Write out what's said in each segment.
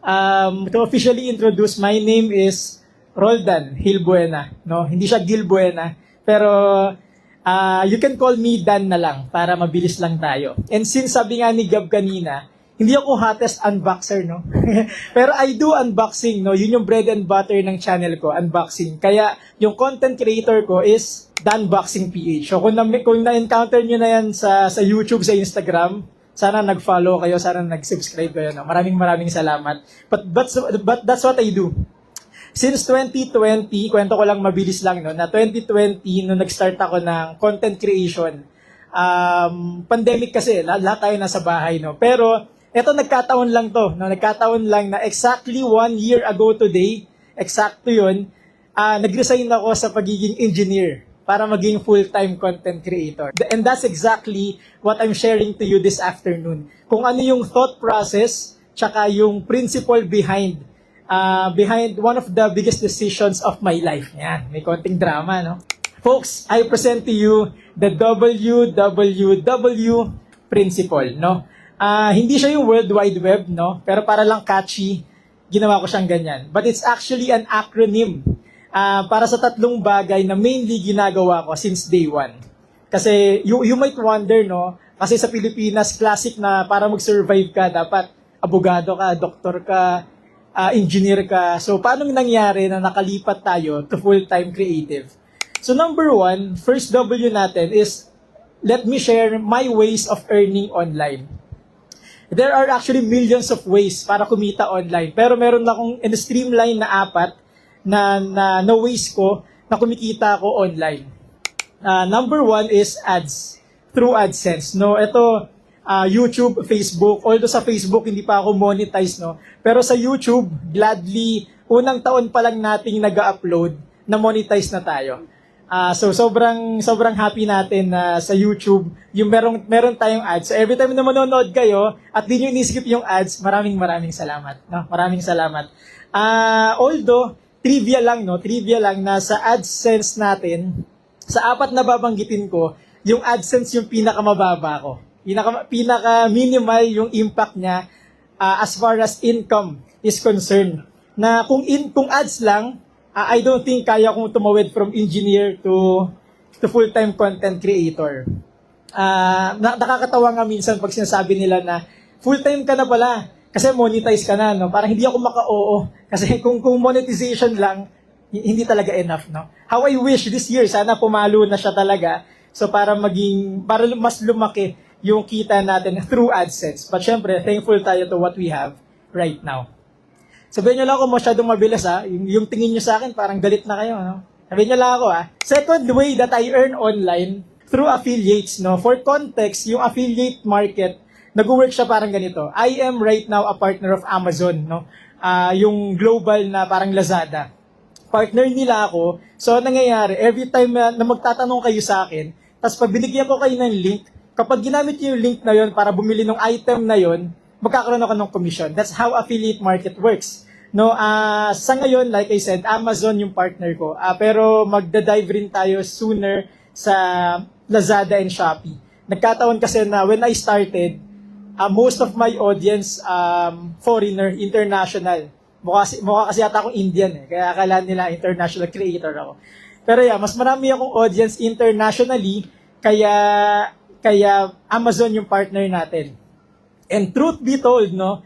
To officially introduce, my name is Roldan Hilbuena. No? Hindi siya Gilbuena. Pero you can call me Dan na lang para mabilis lang tayo. And since sabi nga ni Gab kanina, hindi ako hottest unboxer, no? Pero I do unboxing, no? Yun yung bread and butter ng channel ko, unboxing. Kaya yung content creator ko is Danboxing PH. So kung na-encounter nyo na yan sa YouTube, sa Instagram, sana nag-follow kayo, sana nag-subscribe kayo. No? Maraming salamat. But that's what I do. Since 2020, kwento ko lang mabilis lang, no? Na 2020, nung nag-start ako ng content creation, pandemic kasi, lahat tayo nasa bahay, no? Pero, eto nagkataon lang to, no? Nagkataon lang na exactly 1 year ago today, eksakto yun, nag-resign ako sa pagiging engineer para maging full-time content creator. And that's exactly what I'm sharing to you this afternoon. Kung ano yung thought process, tsaka yung principle behind one of the biggest decisions of my life. Yan, may konting drama, no? Folks, I present to you the WWW principle, no? Hindi siya yung World Wide Web, no? Pero para lang catchy, ginawa ko siyang ganyan. But it's actually an acronym para sa tatlong bagay na mainly ginagawa ko since day one. Kasi you might wonder, no? Kasi sa Pilipinas, classic na para mag-survive ka, dapat abogado ka, doktor ka, engineer ka. So, paano nangyari na nakalipat tayo to full-time creative? So, number one, first W natin is, let me share my ways of earning online. There are actually millions of ways para kumita online. Pero meron akong in-streamline na apat na ways ko na kumikita ako online. Number one is ads. Through AdSense. No, ito, YouTube, Facebook, although sa Facebook hindi pa ako monetize, no? Pero sa YouTube, gladly, unang taon pa lang nating nag-upload, na monetize na tayo. So sobrang happy natin na sa YouTube, yung meron tayong ads. So every time na manonood kayo, at di nyo iniskip yung ads, maraming salamat. No? Maraming salamat. Although, trivia lang na sa AdSense natin, sa apat na babanggitin ko, yung AdSense yung pinakamababa ko. Pinaka-minimal yung impact niya as far as income is concerned. Na kung ads lang, I don't think kaya kong tumawid from engineer to full-time content creator. Nakakatawa nga minsan pag sinasabi nila na full-time ka na pala kasi monetize ka na, no? Parang hindi ako maka-oo. Kasi kung monetization lang, hindi talaga enough, no? How I wish this year, sana pumalo na siya talaga. So para mas lumaki yung kita natin through AdSense. But syempre, thankful tayo to what we have right now. Sabihin nyo lang ako masyadong mabilis, ha? Yung tingin nyo sa akin, parang galit na kayo, no? Sabihin nyo lang ako, ha? Second way that I earn online, through affiliates, no? For context, yung affiliate market, nag-work siya parang ganito. I am right now a partner of Amazon, no? Yung global na parang Lazada. Partner nila ako. So, nangyayari, every time na magtatanong kayo sa akin, tapos pag binigyan ko kayo ng link, kapag ginamit niyo yung link na yon para bumili ng item na yon, magkakaroon ako ng commission. That's how affiliate market works. No, sa ngayon, like I said, Amazon yung partner ko. Pero magda-dive rin tayo sooner sa Lazada and Shopee. Nagkataon kasi na when I started, most of my audience foreigner, international. Mukha kasi yata akong Indian eh. Kaya akala nila international creator ako. Pero yeah, mas marami akong audience internationally, kaya Amazon yung partner natin. And truth be told, no,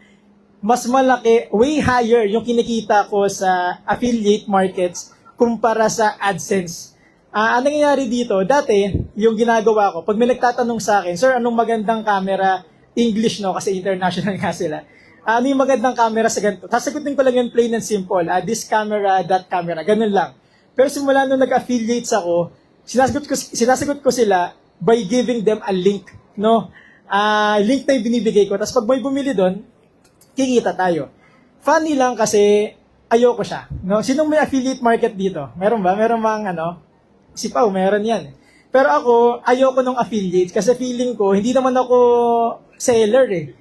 mas malaki, way higher yung kinikita ko sa affiliate markets kumpara sa AdSense. Ang nangyayari dito, dati, yung ginagawa ko, pag may nagtatanong sa akin, sir, anong magandang camera? English, no, kasi international nga sila. Ano yung magandang camera sa ganito? Sasagutin ko lang yung plain and simple. This camera, that camera, ganun lang. Pero simula nung nag-affiliates ako, sinasagot ko sila by giving them a link, no? Link na yung binibigay ko. Tapos pag may bumili doon, kikita tayo. Funny lang kasi ayoko siya, no? Sinong may affiliate market dito? Meron ba? Meron bang si Pao, meron yan. Pero ako, ayoko ng affiliate kasi feeling ko, hindi naman ako seller eh.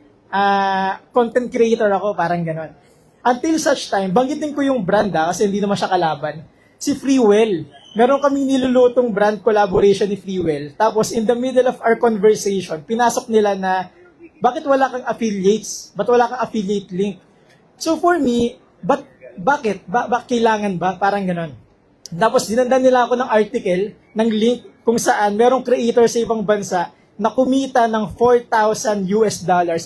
Content creator ako, parang ganon. Until such time, banggitin ko yung brand kasi hindi naman siya kalaban. Si Freewell. Meron kaming nilulutong brand collaboration ni Freewell. Tapos, in the middle of our conversation, pinasok nila na, bakit wala kang affiliates? Ba't wala kang affiliate link? So for me, bakit? Kailangan ba? Parang ganon. Tapos dinandan nila ako ng article, ng link kung saan merong creator sa ibang bansa na kumita ng $4,000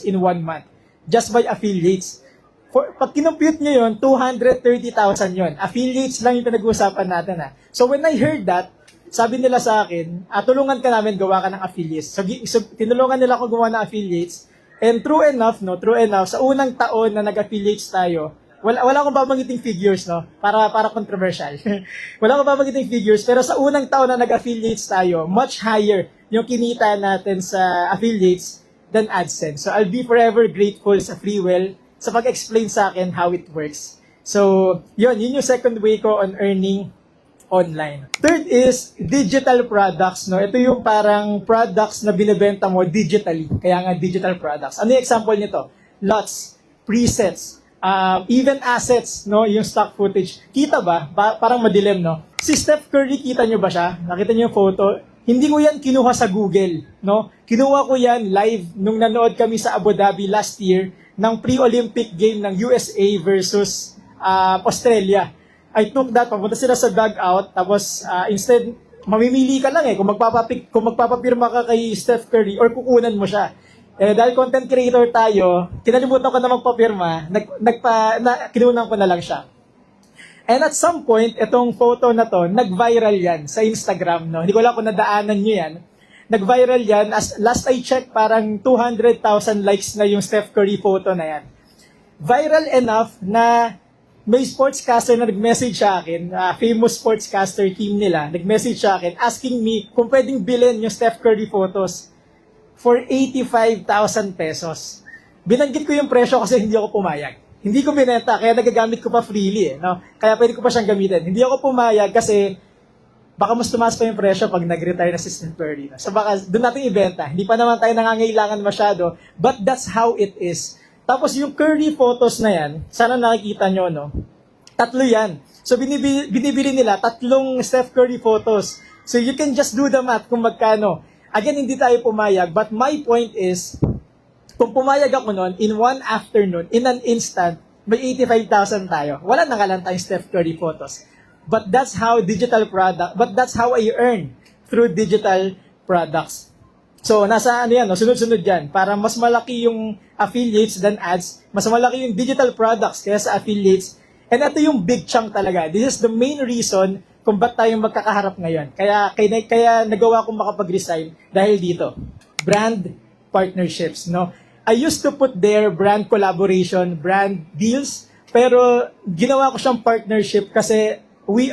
in 1 month just by affiliates. Pag kinompute nyo yun, 230,000 yun. Affiliates lang yung pinag-uusapan natin. So when I heard that, sabi nila sa akin, tulungan ka namin gawa ka ng affiliates. So tinulungan nila ako gumawa ng affiliates. And true enough, sa unang taon na nag-affiliates tayo, wala akong babanggiting figures, no? Para controversial. Wala akong babanggiting figures, pero sa unang taon na nag-affiliates tayo, much higher yung kinita natin sa affiliates than AdSense. So I'll be forever grateful sa Freewell sa pag-explain sa akin how it works. So, yun yung second way ko on earning online. Third is digital products, no? Ito yung parang products na binebenta mo digitally. Kaya nga digital products. Ano yung example nito? Lots, presets, even assets, no? Yung stock footage. Kita ba? Parang madilim, no? Si Steph Curry, kita nyo ba siya? Nakita nyo yung photo? Hindi ko yan kinuha sa Google, no? Kinuha ko yan live nung nanood kami sa Abu Dhabi last year ng pre-Olympic game ng USA versus Australia. I took that, papunta sila sa dugout, tapos instead, mamimili ka lang kung magpapapirma ka kay Steph Curry or kukunan mo siya. Dahil content creator tayo, kinalimutan ko na magpapirma, kinunan ko na lang siya. And at some point, itong photo na to, nag-viral yan sa Instagram, no? Hindi ko alam kung nadaanan nyo yan. Nag-viral yan. As last I checked, parang 200,000 likes na yung Steph Curry photo na yan. Viral enough na may sportscaster na nag-message sa akin, famous sportscaster team nila, nag-message sa akin asking me kung pwedeng bilhin yung Steph Curry photos for 85,000 pesos. Binanggit ko yung presyo kasi hindi ako pumayag. Hindi ko binenta, kaya nagagamit ko pa freely, no? Kaya pwede ko pa siyang gamitin. Hindi ako pumayag kasi baka mas tumaas pa yung presyo pag nag-retire na si Steph Curry. No? So baka doon natin ibenta. Hindi pa naman tayo nangangailangan masyado, but that's how it is. Tapos yung Curry photos na yan, sana nakikita nyo, no? 3 yan. So binibili nila 3 Steph Curry photos. So you can just do the math kung magkano. Again, hindi tayo pumayag, but my point is, kung pumayag ako nun, in one afternoon, in an instant, may 85,000 tayo. Wala na nga lang tayong Steph Curry photos. But that's how that's how I earn through digital products. So, nasa ano yan, no? Sunod-sunod yan. Para mas malaki yung affiliates than ads, mas malaki yung digital products kaya sa affiliates. And ito yung big chunk talaga. This is the main reason kung ba't tayo magkakaharap ngayon. Kaya nagawa kong makapag-resign dahil dito. Brand partnerships, no? I used to put there brand collaboration, brand deals, pero ginawa ko siyang partnership kasi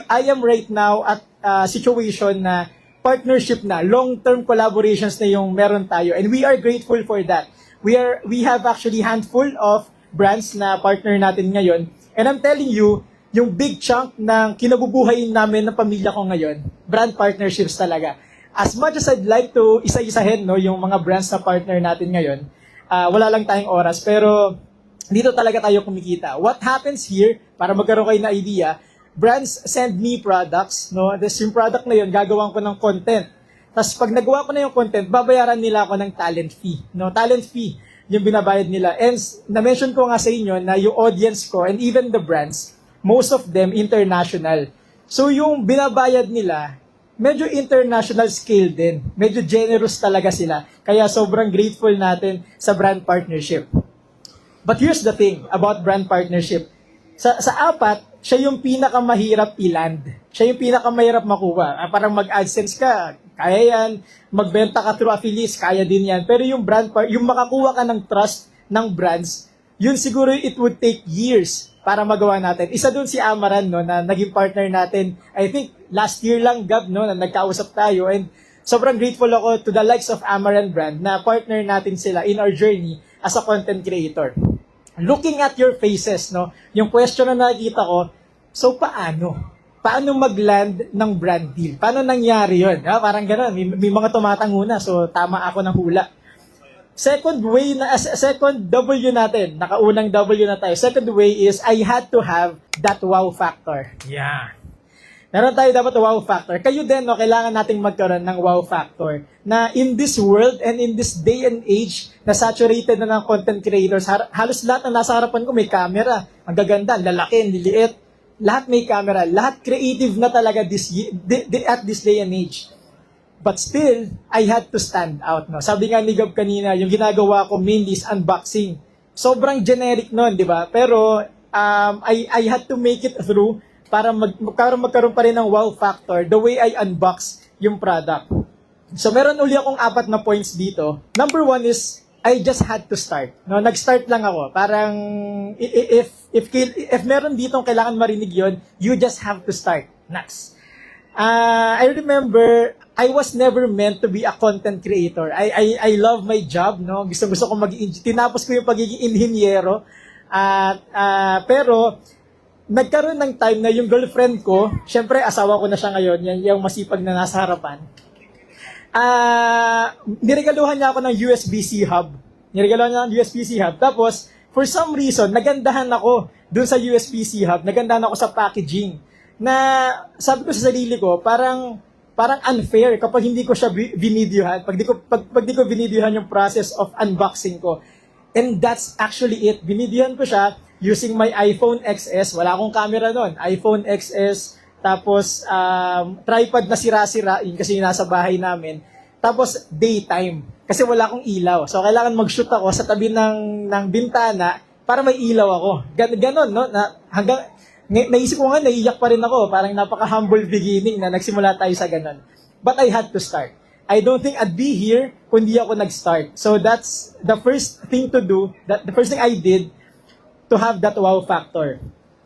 I am right now at situation na partnership na, long-term collaborations na yung meron tayo, and we are grateful for that. We have actually handful of brands na partner natin ngayon, and I'm telling you, yung big chunk ng kinabubuhay namin ng pamilya ko ngayon, brand partnerships talaga. As much as I'd like to isa-isahin, no, yung mga brands na partner natin ngayon, wala lang tayong oras, pero dito talaga tayo kumikita. What happens here, para magkaroon kayo na idea, brands send me products, no? This yung product na yun, gagawan ko ng content. Tapos pag nagawa ko na yung content, babayaran nila ako ng talent fee, no? Talent fee yung binabayad nila. And na-mention ko nga sa inyo na yung audience ko and even the brands, most of them international. So yung binabayad nila, medyo international scale din. Medyo generous talaga sila. Kaya sobrang grateful natin sa brand partnership. But here's the thing about brand partnership. Sa 4, siya yung pinakamahirap i-land. Siya yung pinakamahirap makuha. Parang mag-AdSense ka, kaya yan. Magbenta ka through affiliates, kaya din yan. Pero yung yung makakuha ka ng trust ng brands, yun siguro it would take years para magawa natin. Isa doon si Amaran, no, na naging partner natin. I think last year lang, Gab, no, na nagkausap tayo. And sobrang grateful ako to the likes of Amaran brand na partner natin sila in our journey as a content creator. Looking at your faces, no, yung question na nakikita ko, so paano? Paano mag-land ng brand deal? Paano nangyari yun? Parang gano'n, may mga tumatango na, so tama ako ng hula. Second W natin, nakaunang W na tayo. Second way is I had to have that wow factor. Yeah. Meron tayo dapat wow factor. Kayo din, no, kailangan nating magkaroon ng wow factor. Na in this world and in this day and age, na saturated na ng content creators, halos lahat na nasa harapan ko may camera. Ang gaganda, ang lalaki, ang liliit. Lahat may camera. Lahat creative na talaga at this day and age. But still, I had to stand out. No? Sabi nga ni Gab kanina, yung ginagawa ko mainly is unboxing. Sobrang generic nun, di ba? Pero I had to make it through para magkaroon pa rin ng wow factor the way I unbox yung product. So meron uli akong 4 na points dito. Number 1 is I just had to start. No, nag-start lang ako. Parang if meron dito kailangan marinig yon, you just have to start. Next. I remember I was never meant to be a content creator. I love my job, no. Gusto ko tinapos ko yung pagiging inhinyero. Pero nagkaroon ng time na yung girlfriend ko, syempre asawa ko na siya ngayon, yung masipag na nasa harapan. Niregaluhan niya ako ng USB-C hub. Tapos, for some reason, nagandahan ako dun sa USB-C hub. Nagandahan ako sa packaging. Na sabi ko sa sarili ko, parang unfair kapag hindi ko siya binidyohan. Pag di ko binidyohan yung process of unboxing ko. And that's actually it. Binidyohan ko siya using my iPhone XS. Wala akong camera nun. iPhone XS. Tapos, tripod na sira-sira. Yun kasi nasa bahay namin. Tapos, daytime. Kasi wala akong ilaw. So, kailangan mag-shoot ako sa tabi ng bintana para may ilaw ako. Ganon, no? Naisip ko nga, naiiyak pa rin ako. Parang napaka-humble beginning na nagsimula tayo sa ganon. But I had to start. I don't think I'd be here kung di ako nag-start. So, that's the first thing to do. The first thing I did to have that wow factor.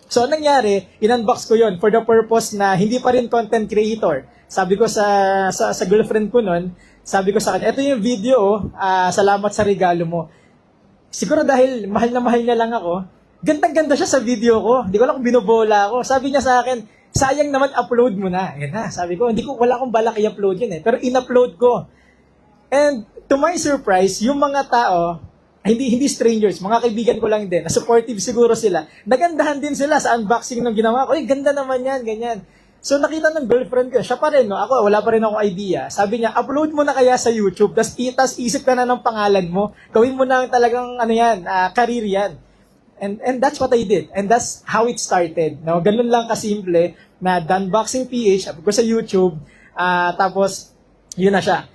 So, anong nangyari, in-unbox ko yon for the purpose na hindi pa rin content creator. Sabi ko sa girlfriend ko nun, sabi ko sa kanya, ito yung video, salamat sa regalo mo. Siguro dahil mahal na mahal niya lang ako, gandang-ganda siya sa video ko. Hindi ko alam kung binobola ako. Sabi niya sa akin, sayang naman upload mo na. Yan na, sabi ko, wala akong balak i-upload yun pero in-upload ko. And to my surprise, yung mga tao, hindi strangers, mga kaibigan ko lang din, na supportive siguro sila. Nagandahan din sila sa unboxing ng ginawa ko. Ganda naman yan, ganyan. So nakita ng girlfriend ko, siya pa rin, no? Ako, wala pa rin akong idea. Sabi niya, upload mo na kaya sa YouTube, tas isip ka na ng pangalan mo. Gawin mo na talagang, career yan. And that's what I did. And that's how it started. No? Ganun lang kasimple na Unboxing PH, upload ko sa YouTube, tapos, yun na siya.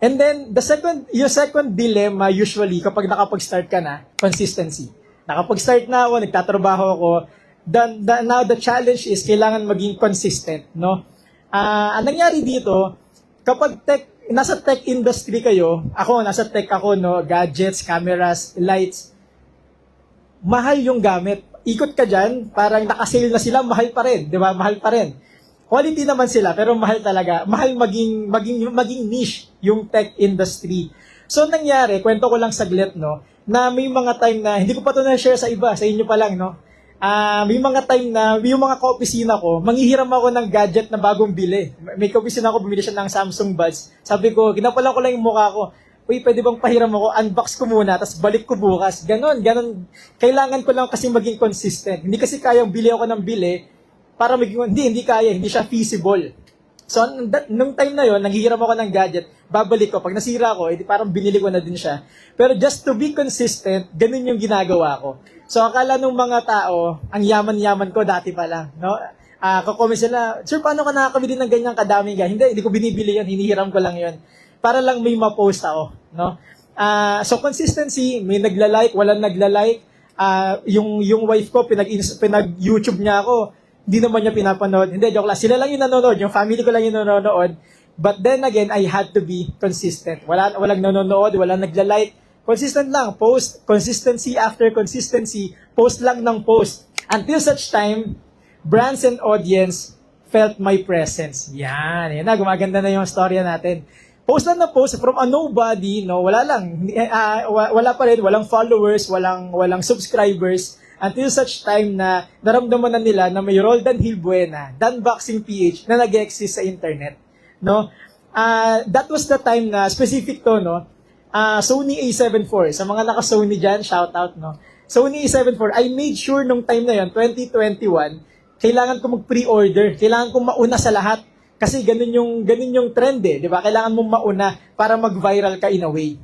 And then, yung second dilemma usually kapag nakapag-start ka na, consistency. Nakapag-start na ako, nagtatrabaho ako, now the challenge is kailangan maging consistent, no? Ang nangyari dito, kapag nasa tech industry kayo, nasa tech ako, no, gadgets, cameras, lights, mahal yung gamit. Ikot ka dyan, parang nakasale na sila, mahal pa rin, di ba? Mahal pa rin. Quality naman sila, pero mahal talaga. Mahal maging niche yung tech industry. So, nangyari, kwento ko lang saglit, no, na may mga time na, hindi ko pa ito na-share sa iba, sa inyo pa lang, no, may mga time na, yung mga ka-opisina ko, manghihiram ako ng gadget na bagong bili. May ka-opisina ko, bumili siya ng Samsung Buds. Sabi ko, ginapalan ko lang yung mukha ko, uy, pwede bang pahiram ako, unbox ko muna, tapos balik ko bukas. Ganon. Kailangan ko lang kasi maging consistent. Hindi kasi kayang bili ako ng bili, para maging, hindi kaya, hindi siya feasible. So, nung time na yon, nanghihiram ako ng gadget, babalik ko. Pag nasira ko, edi parang binili ko na din siya. Pero just to be consistent, ganun yung ginagawa ko. So, akala nung mga tao, ang yaman-yaman ko dati pa lang, no? Kakomment sila, sir, paano ka nakakabili ng ganyang kadaming Hindi ko binibili yan, hinihiram ko lang yon para lang may ma-post ako, no? So, consistency, may nagla-like, walang nagla-like. Yung wife ko, pinag-YouTube niya ako, hindi naman niya pinapanood. Hindi, joke lang. Sila lang yung nanonood. Yung family ko lang yung nanonood. But then again, I had to be consistent. Walang nanonood, walang nagla-like. Consistent lang. Post. Consistency after consistency. Post lang ng post. Until such time, brands and audience felt my presence. Yan na. Gumaganda na yung storya natin. Post lang na post from a nobody, no? Wala lang. Wala pa rin. Walang followers, walang subscribers. Until such time na naramdaman na nila na may Roldan Hilbuena, Unboxing PH, na nag-exist sa internet. No? That was the time na, specific to, no? Sony A7 IV. Sa mga naka-Sony dyan, shout out, no? Sony A7 IV, I made sure nung time na yon 2021, kailangan ko mag-pre-order, kailangan ko mauna sa lahat. Kasi ganun yung trend eh, di ba? Kailangan mong mauna para mag-viral ka in a way.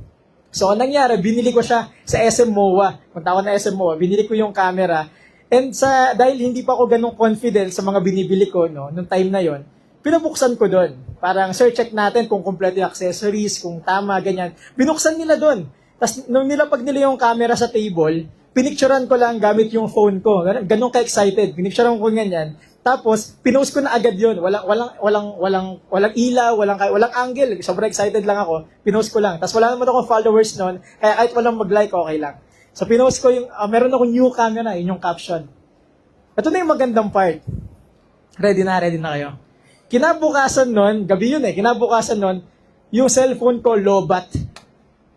So, anong nangyari, binili ko siya sa SM MOA. Punta ako na SM MOA, binili ko yung camera. And dahil hindi pa ako ganun confident sa mga binibili ko, no, nung time na yon, pinabuksan ko doon. Parang, sir, check natin kung kompleto yung accessories, kung tama, ganyan. Binuksan nila doon. Tapos, nung nilapag nila yung camera sa table, pinicturean ko lang gamit yung phone ko. Ganun ka-excited. Pinicturean ko ganyan. Tapos, pinost ko na agad yun. Walang ilaw, walang angle. Sobrang excited lang ako. Pinost ko lang. Tapos wala naman akong followers noon. Kaya kahit walang mag-like, okay lang. So, pinost ko yung, meron akong new camera, yun yung caption. Ito na yung magandang part. Ready na kayo. Kinabukasan nun, gabi yun kinabukasan nun, yung cellphone ko lobat.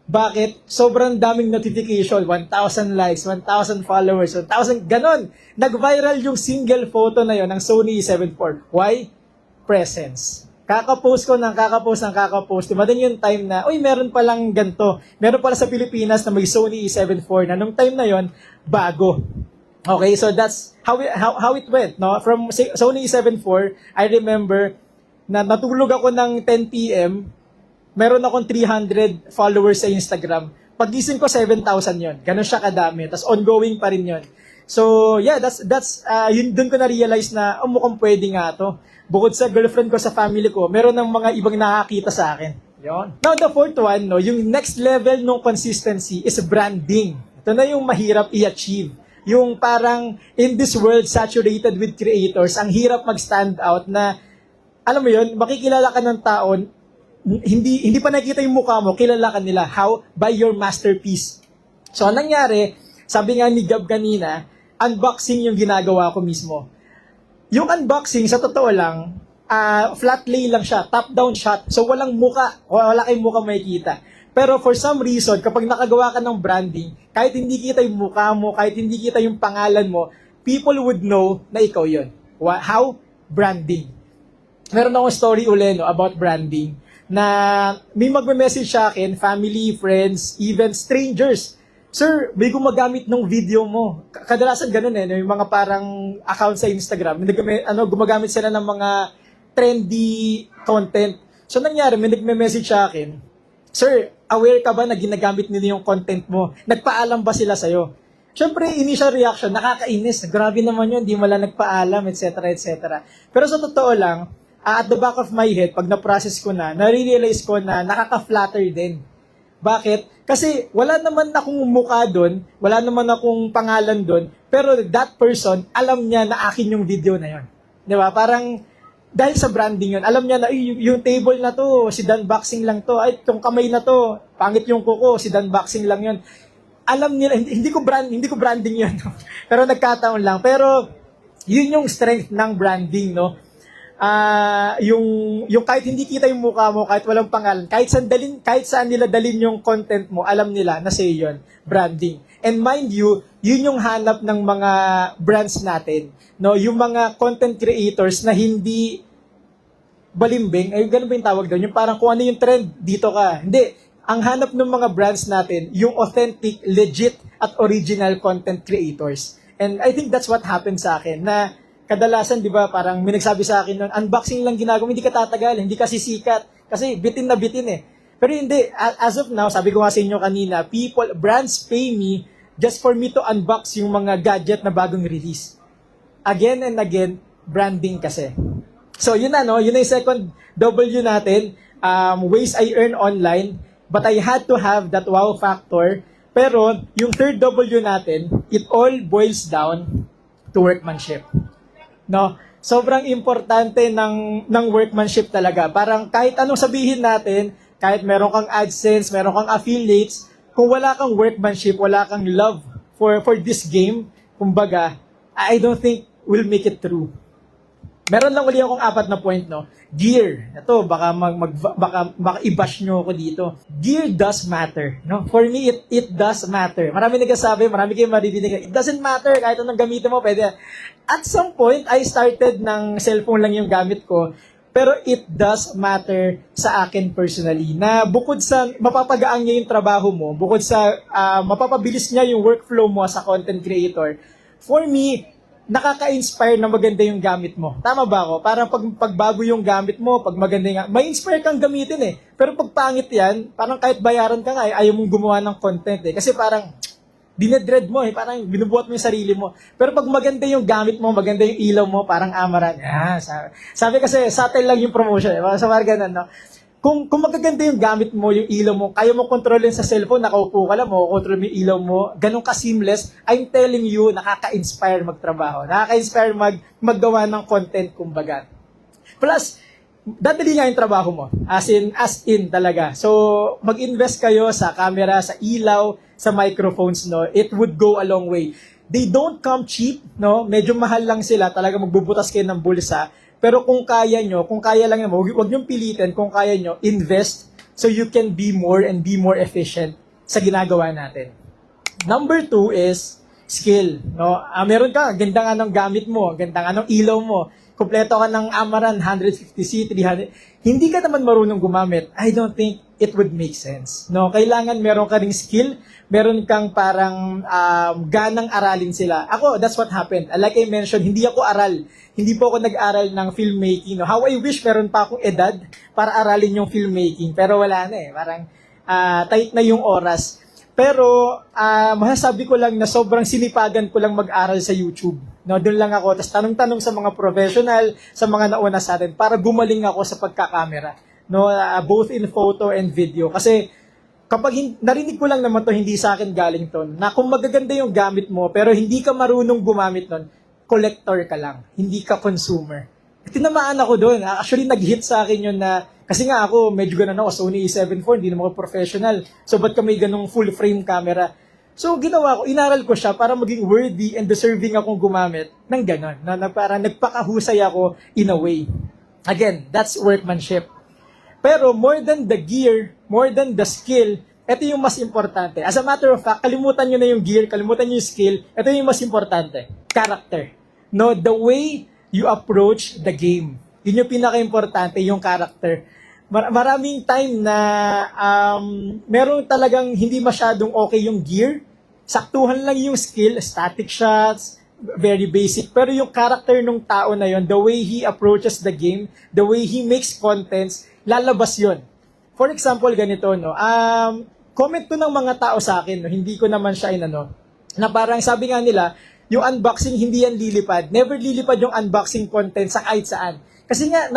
Bakit? Sobrang daming notification, 1,000 likes, 1,000 followers, 1,000, ganon. Nag-viral yung single photo na yon ng Sony E7 IV. Why? Presence. Kakapost ko ng kakapost. Dumating yung time na, meron palang ganito. Meron pala sa Pilipinas na may Sony E7 IV na nung time na yon bago. Okay, so that's how it went, no? From Sony E7 IV, I remember na natulog ako ng 10 p.m., meron akong 300 followers sa Instagram. Paggising ko, 7,000 yon. Ganon siya kadami. Tapos ongoing pa rin yon. So, yeah, that's yun doon ko na-realize na, mukhang pwede nga to. Bukod sa girlfriend ko, sa family ko, meron ng mga ibang nakakita sa akin. Yon. Now, the fourth one, no, yung next level ng consistency is branding. Ito na yung mahirap i-achieve. Yung parang, in this world saturated with creators, ang hirap mag-stand out na, alam mo yun, makikilala ka ng taon, hindi pa nakita yung mukha mo, kilala ka nila. How? By your masterpiece. So, anong nangyari, sabi nga ni Gab kanina, unboxing yung ginagawa ko mismo. Yung unboxing, sa totoo lang, flat lay lang siya, top-down shot. So, walang muka, wala kayong muka makikita. Pero for some reason, kapag nakagawa ka ng branding, kahit hindi kita yung mukha mo, kahit hindi kita yung pangalan mo, people would know na ikaw yun. How? Branding. Meron akong story uli, no, about branding, na may magme-message sa akin, family, friends, even strangers. Sir, may gumagamit ng video mo. Kadalasan ganun yung mga parang account sa Instagram. Gumagamit sila ng mga trendy content. So, nangyari, may nagme-message sa akin, Sir, aware ka ba na ginagamit nila yung content mo? Nagpaalam ba sila sa'yo? Siyempre, initial reaction, nakakainis. Grabe naman yun, di mo lang nagpaalam, etc., etc. Pero sa totoo lang, at the back of my head, pag na-process ko na, nare-realize ko na nakaka-flatter din. Bakit? Kasi wala naman akong mukha doon, wala naman akong pangalan doon, pero that person, alam niya na akin yung video na yon. Di ba? Parang, dahil sa branding yun, alam niya na, yung table na to, si Dan Boxing lang to, ay, yung kamay na to, pangit yung kuko, si Dan Boxing lang yun. Alam niya, hindi ko branding yun, pero nagkataon lang. Pero, yun yung strength ng branding, no? Yung kahit hindi kita yung mukha mo, kahit walang pangalan, kahit saan nila dalin yung content mo, alam nila na sa'yo yun, branding. And mind you, yun yung hanap ng mga brands natin, no? Yung mga content creators na hindi balimbing, ay ganun ba yung tawag doon? Yung parang kung ano yung trend, dito ka. Hindi. Ang hanap ng mga brands natin, yung authentic, legit, at original content creators. And I think that's what happened sa akin, na kadalasan, di ba, parang may nagsabi sa akin noon, unboxing lang ginagawa, hindi ka tatagal, hindi ka sisikat. Kasi bitin na bitin eh. Pero hindi, as of now, sabi ko nga sa inyo kanina, brands pay me just for me to unbox yung mga gadget na bagong release. Again and again, branding kasi. So yun na, no? Yun na yung second W natin, ways I earn online, but I had to have that wow factor. Pero yung third W natin, it all boils down to workmanship. No, sobrang importante ng workmanship talaga. Parang kahit anong sabihin natin, kahit meron kang AdSense, meron kang affiliates, kung wala kang workmanship, wala kang love for this game, kumbaga, I don't think we'll make it through. Meron lang uli akong 4 na point, no? Gear. Ito, baka i-bash nyo ako dito. Gear does matter, no? For me, it does matter. Marami nagsasabi, marami kayong maririnig. It doesn't matter, kahit anong gamitin mo, pwede. At some point, I started ng cellphone lang yung gamit ko, pero it does matter sa akin personally, na bukod sa mapapagaan niya yung trabaho mo, bukod sa mapapabilis niya yung workflow mo as a content creator, for me, nakaka-inspire na maganda yung gamit mo. Tama ba ako? Parang pagbago yung gamit mo, pag maganda yung, may inspire kang gamitin eh. Pero pag pangit yan, parang kahit bayaran ka nga, ayaw mong gumawa ng content eh. Kasi parang, dinedread mo eh, parang binubuhat mo yung sarili mo. Pero pag maganda yung gamit mo, maganda yung ilaw mo, parang amaran. Sabi kasi, subtle lang yung promotion eh. Sa mga ganun, no? Kung magaganda yung gamit mo, yung ilaw mo, kaya mo kontrolin sa cellphone, nakaupo ka lang, kontrol mo yung ilaw mo, ganun ka-seamless, I'm telling you, nakaka-inspire magtrabaho. Nakaka-inspire maggawa ng content, kumbaga. Plus, dadali nga yung trabaho mo. As in talaga. So, mag-invest kayo sa camera, sa ilaw, sa microphones, no? It would go a long way. They don't come cheap, no? Medyo mahal lang sila. Talaga magbubutas kayo ng bulsa. Pero kung kaya lang naman, huwag niyong pilitin, kung kaya nyo, invest so you can be more and be more efficient sa ginagawa natin. Number 2 is skill. No? Meron ka, ganda nga ng gamit mo, ganda nga ng ilaw mo, kumpleto ka ng Amaran 150C, 300. Hindi ka naman marunong gumamit. I don't think it would make sense. No, kailangan meron ka ring skill, meron kang parang ganang aralin sila. Ako, that's what happened. Like I mentioned, hindi ako aral. Hindi po ako nag-aral ng filmmaking. No? How I wish meron pa akong edad para aralin yung filmmaking. Pero wala na eh. Parang tight na yung oras. Pero masasabi ko lang na sobrang sinipagan ko lang mag-aral sa YouTube. No, doon lang ako. Tapos tanong-tanong sa mga professional, sa mga nauna sa atin para gumaling ako sa pagkakamera. No, both in photo and video. Kasi kapag narinig ko lang naman to, hindi sa akin galing to, na kung magaganda yung gamit mo, pero hindi ka marunong gumamit nun, collector ka lang, hindi ka consumer. Tinamaan ako doon. Actually, nag-hit sa akin yun na, kasi nga ako, medyo ganun ako, Sony A7 IV, hindi naman ako professional. So, ba't ka may ganung full frame camera? So, ginawa ko, inaral ko siya para maging worthy and deserving akong gumamit ng ganon. Na parang nagpakahusay ako in a way. Again, that's workmanship. Pero more than the gear, more than the skill, ito yung mas importante. As a matter of fact, kalimutan nyo na yung gear, kalimutan nyo yung skill, ito yung mas importante. Character. No, the way you approach the game. Yun yung pinaka-importante, yung character. Maraming time na meron talagang hindi masyadong okay yung gear. Saktuhan lang yung skill, static shots, very basic. Pero yung character ng tao na yon, the way he approaches the game, the way he makes contents, lalabas yon. For example, ganito, no? Comment to ng mga tao sa akin, no? Hindi ko naman siya na parang sabi nga nila, yung unboxing hindi yan lilipad. Never lilipad yung unboxing content sa kahit saan. Kasi nga,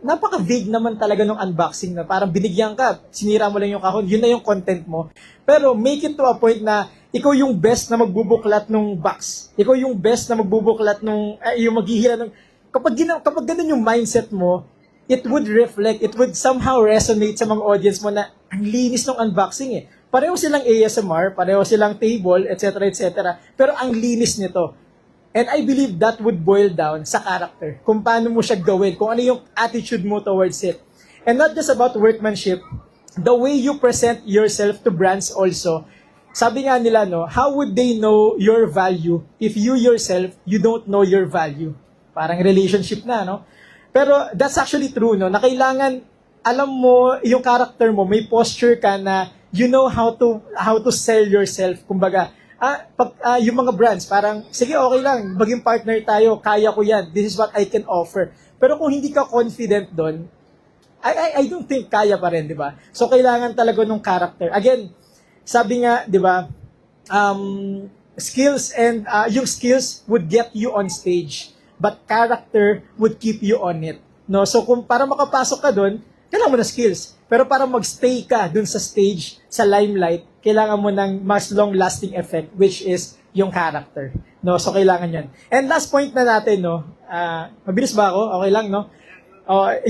napaka-vague naman talaga ng unboxing na parang binigyan ka, sinira mo lang yung kahon, yun na yung content mo. Pero make it to a point na ikaw yung best na magbubuklat ng box. Ikaw yung best na magbubuklat yung maghihila ng... Kapag ganun yung mindset mo, it would reflect, it would somehow resonate sa mga audience mo na ang linis ng unboxing eh. Pareho silang ASMR, pareho silang table, etc. etc. Pero ang linis nito. And I believe that would boil down sa character. Kung paano mo siya gawin, kung ano yung attitude mo towards it. And not just about workmanship, the way you present yourself to brands also. Sabi nga nila, no, how would they know your value if you yourself, you don't know your value? Parang relationship na, no? Pero that's actually true, no? Na kailangan, alam mo, yung character mo, may posture ka na you know how to sell yourself. Kumbaga, yung mga brands, parang, sige, okay lang, maging partner tayo, kaya ko yan, this is what I can offer. Pero kung hindi ka confident doon, I don't think kaya pa rin, di ba? So, kailangan talaga ng character. Again, sabi nga, di ba, skills and, yung skills would get you on stage, but character would keep you on it. No? So, kung para makapasok ka doon, kailangan mo na skills. Pero para magstay ka dun sa stage, sa limelight, kailangan mo ng mas long-lasting effect, which is yung character. No? So, kailangan yan. And last point na natin, no? Mabilis ba ako? Okay lang, no?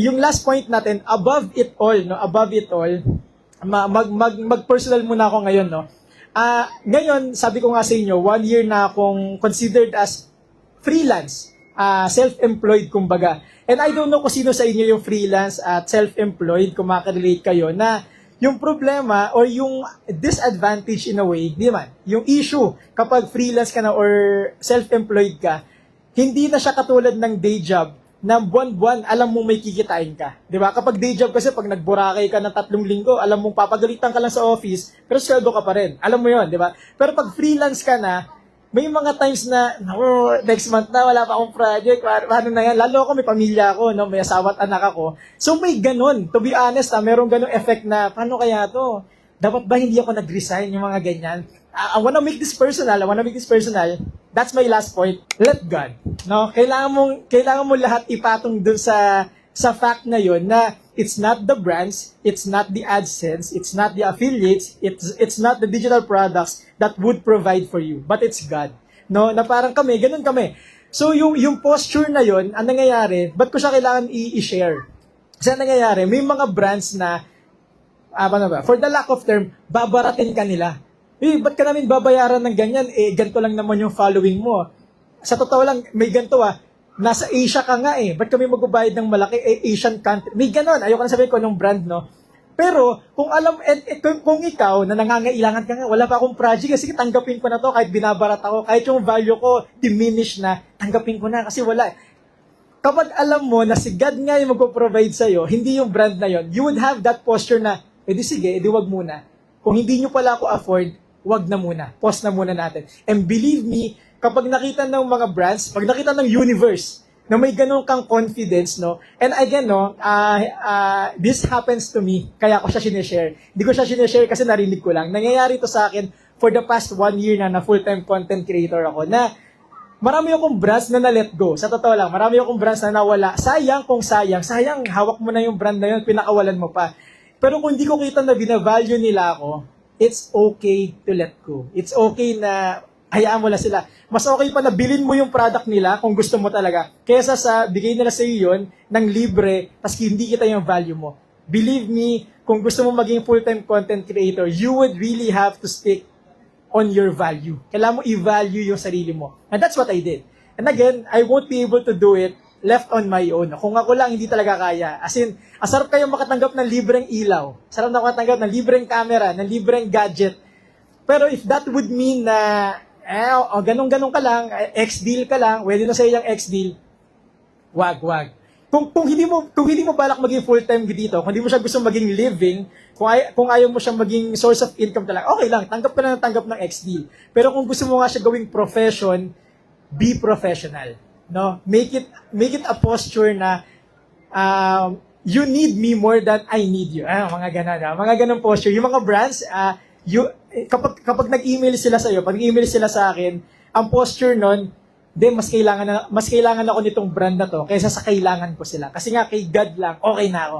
Yung last point natin, above it all, mag-personal muna ako ngayon, no? Ngayon, sabi ko nga sa inyo, 1 year na akong considered as freelance, self-employed, kumbaga. And I don't know kung sino sa inyo yung freelance at self-employed, kung makarelate kayo, na yung problema or yung disadvantage in a way, di man, yung issue kapag freelance ka na or self-employed ka, hindi na siya katulad ng day job na buwan-buwan, alam mo may kikitain ka. Di ba? Kapag day job kasi, pag nagburakay ka ng 3 linggo, alam mong papagalitan ka lang sa office, pero sweldo ka pa rin. Alam mo yon, di ba? Pero pag freelance ka na, may mga times na, naku, next month na, wala pa akong project, paano na yan? Lalo ako, may pamilya ako, no? May asawa at anak ako. So may ganun, to be honest, merong ganung effect na, paano kaya to? Dapat ba hindi ako nag-resign, yung mga ganyan? I wanna make this personal, That's my last point. Let God. No? Kailangan mo lahat ipatong dun sa fact na yon na it's not the brands, it's not the AdSense, it's not the affiliates, it's not the digital products that would provide for you, but it's God. No, na parang ganun kami. So yung posture na yon, ang nangyayari, ba't ko siya kailangan i-share? Kasi ang nangyayari, may mga brands na for the lack of term, babaratin ka nila. Ba't ka namin babayaran ng ganyan? Ganito lang naman yung following mo. Sa totoo lang, may ganito nasa Asia ka nga ba't kami magbabayad ng malaki Asian country? May ganon, ayoko na sabihin ko anong brand, no? Pero, kung kung ikaw, na nangangailangan ka nga, wala pa akong project, sige, tanggapin ko na to, kahit binabarat ako, kahit yung value ko diminish na, tanggapin ko na, kasi wala. Kapag alam mo na si God nga yung magpo-provide sa'yo, hindi yung brand na yon, you would have that posture na, sige, wag muna. Kung hindi nyo pala ako afford, wag na muna. Pause na muna natin. And believe me, kapag nakita ng mga brands, pag nakita ng universe, na may ganun kang confidence, no? And again, no, this happens to me, kaya ko siya sinishare. Hindi ko siya sinishare kasi narinig ko lang. Nangyayari to sa akin for the past 1 year na full-time content creator ako, na marami akong brands na na-let go. Sa totoo lang, marami akong brands na nawala. Sayang, hawak mo na yung brand na yun, pinakawalan mo pa. Pero kung hindi ko kita na binavalue nila ako, it's okay to let go. It's okay na hayaan mo lang sila. Mas okay pa na bilhin mo yung product nila kung gusto mo talaga, kaysa sa bigay nila sa iyo yun ng libre, tas hindi kita yung value mo. Believe me, kung gusto mo maging full-time content creator, you would really have to stick on your value. Kailangan mo i-value yung sarili mo. And that's what I did. And again, I won't be able to do it left on my own. Kung ako lang, hindi talaga kaya. As in, asarap kayong makatanggap ng libreng ilaw. Sarap na makatanggap ng libreng camera, ng libreng gadget. Pero if that would mean na ganun-ganun ka lang, X-deal ka lang, pwede na sa yung X-deal, wag. Kung hindi mo balak maging full-time dito, kung hindi mo siya gusto maging living, kung ayaw mo siya maging source of income talaga, okay lang, tanggap ka na ng tanggap ng X-deal. Pero kung gusto mo nga siya gawing profession, be professional. No? Make it a posture na you need me more than I need you. Mga ganun posture. Yung mga brands, kapag nag-email sila sa iyo, pag email sila sa akin, ang posture nun, mas kailangan ako nitong brand na to kaysa sa kailangan ko sila. Kasi nga kay God lang, okay na ako.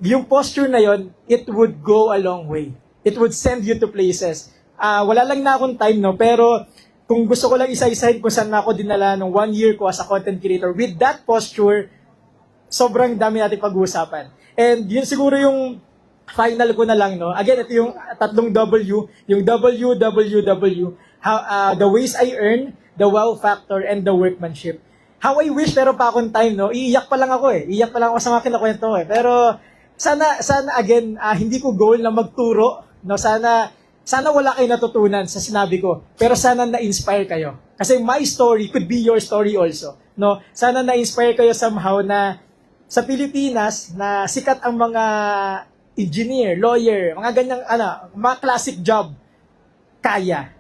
Yung posture na yon, it would go a long way. It would send you to places. Wala lang na akong time, no, pero kung gusto ko lang isa-isahin kung saan na ako dinala nung 1 year ko as a content creator, with that posture, sobrang dami natin pag-uusapan. And yun siguro yung final ko na lang, no? Again, ito yung 3 W, yung WWW, the ways I earn, the wow factor, and the workmanship. How I wish, pero pa akong time, no? Iiyak pa lang ako Iiyak pa lang ako sa mga kinakwento Pero sana again, hindi ko goal na magturo, no? Sana wala kayo natutunan sa sinabi ko, pero sana na-inspire kayo. Kasi my story could be your story also, no? Sana na-inspire kayo somehow na sa Pilipinas na sikat ang mga engineer, lawyer, mga ganyang mga classic job, kaya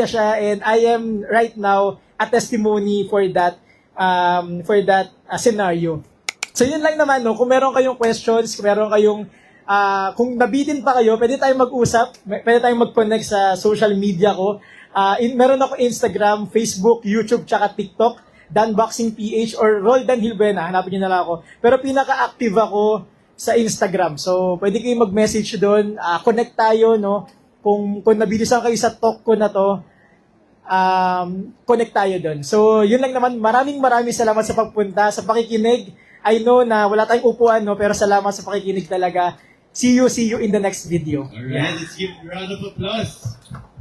siya, and I am right now a testimony for that scenario. So yun lang naman, no? Kung meron kayong questions, kung meron kayong kung nabitin pa kayo, pwede tayong mag-usap, pwede tayong mag-connect sa social media ko. Meron ako Instagram, Facebook, YouTube, tsaka TikTok, DanBoxingPH or Roldan Hilbuena, hanapin nyo na lang ako. Pero pinaka-active ako sa Instagram. So, pwede kayong mag-message doon, connect tayo, no? Kung nabilisan kayo sa talk ko na to, connect tayo doon. So, yun lang naman. Maraming salamat sa pagpunta, sa pakikinig. I know na wala tayong upuan, no? Pero salamat sa pakikinig talaga. See you in the next video. Alright, let's give a round of applause.